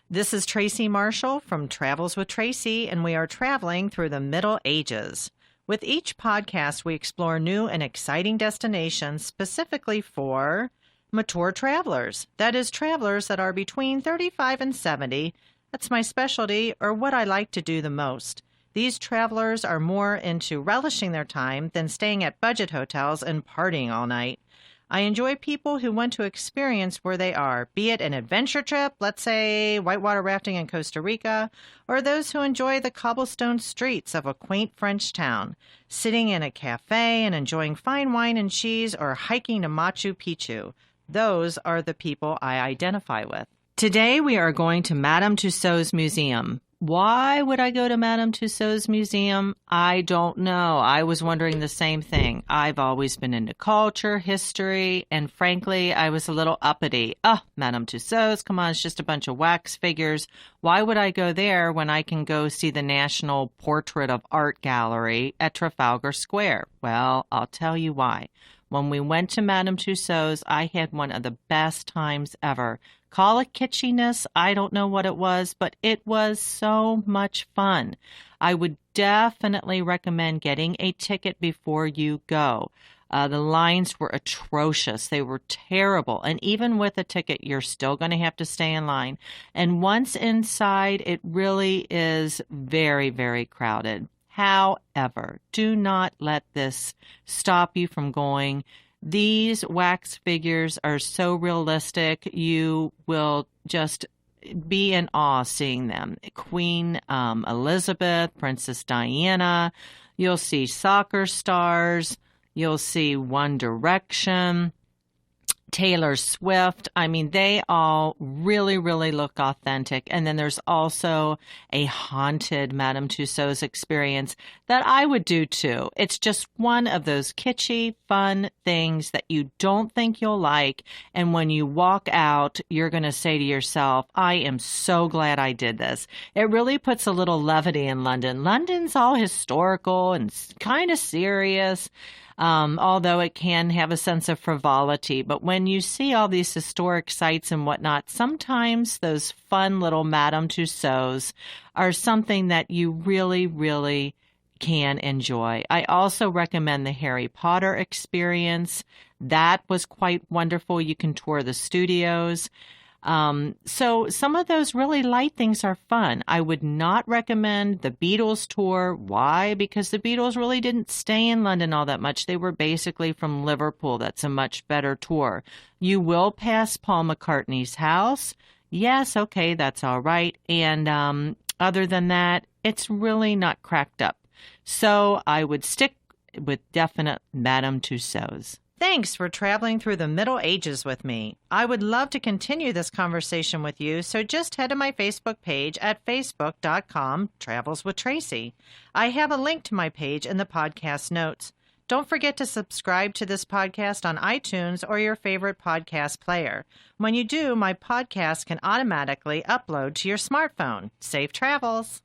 This is Tracey Marshall from Travels with Tracey, and we are traveling through the Middle Ages. With each podcast, we explore new and exciting destinations specifically for mature travelers. That is, travelers that are between 35 and 70. That's my specialty, or what I like to do the most. These travelers are more into relishing their time than staying at budget hotels and partying all night. I enjoy people who want to experience where they are, be it an adventure trip, let's say whitewater rafting in Costa Rica, or those who enjoy the cobblestone streets of a quaint French town, sitting in a cafe and enjoying fine wine and cheese, or hiking to Machu Picchu. Those are the people I identify with. Today we are going to Madame Tussauds Museum. Why would I go to Madame Tussauds Museum? I don't know. I was wondering the same thing. I've always been into culture, history, and frankly, I was a little uppity. Madame Tussauds, come on, it's just a bunch of wax figures. Why would I go there when I can go see the National Portrait of Art Gallery at Trafalgar Square? Well, I'll tell you why. When we went to Madame Tussauds, I had one of the best times ever. Call it kitschiness, I don't know what it was, but it was so much fun. I would definitely recommend getting a ticket before you go. The lines were atrocious. They were terrible. And even with a ticket, you're still going to have to stay in line. And once inside, it really is very, very crowded. However, do not let this stop you from going. These wax figures are so realistic, you will just be in awe seeing them. Queen Elizabeth, Princess Diana, you'll see soccer stars, you'll see One Direction, Taylor Swift. I mean, they all really, really look authentic. And then there's also a haunted Madame Tussauds experience that I would do too. It's just one of those kitschy, fun things that you don't think you'll like. And when you walk out, you're going to say to yourself, I am so glad I did this. It really puts a little levity in London. London's all historical and kind of serious. Although it can have a sense of frivolity. But when you see all these historic sites and whatnot, sometimes those fun little Madame Tussauds are something that you really, really can enjoy. I also recommend the Harry Potter experience. That was quite wonderful. You can tour the studios. So some of those really light things are fun. I would not recommend the Beatles tour. Why? Because the Beatles really didn't stay in London all that much. They were basically from Liverpool. That's a much better tour. You will pass Paul McCartney's house. Yes, okay, that's all right. And other than that, it's really not cracked up. So I would stick with definite Madame Tussauds. Thanks for traveling through the Middle Ages with me. I would love to continue this conversation with you, so just head to my Facebook page at facebook.com, Travels with Tracey. I have a link to my page in the podcast notes. Don't forget to subscribe to this podcast on iTunes or your favorite podcast player. When you do, my podcast can automatically upload to your smartphone. Safe travels!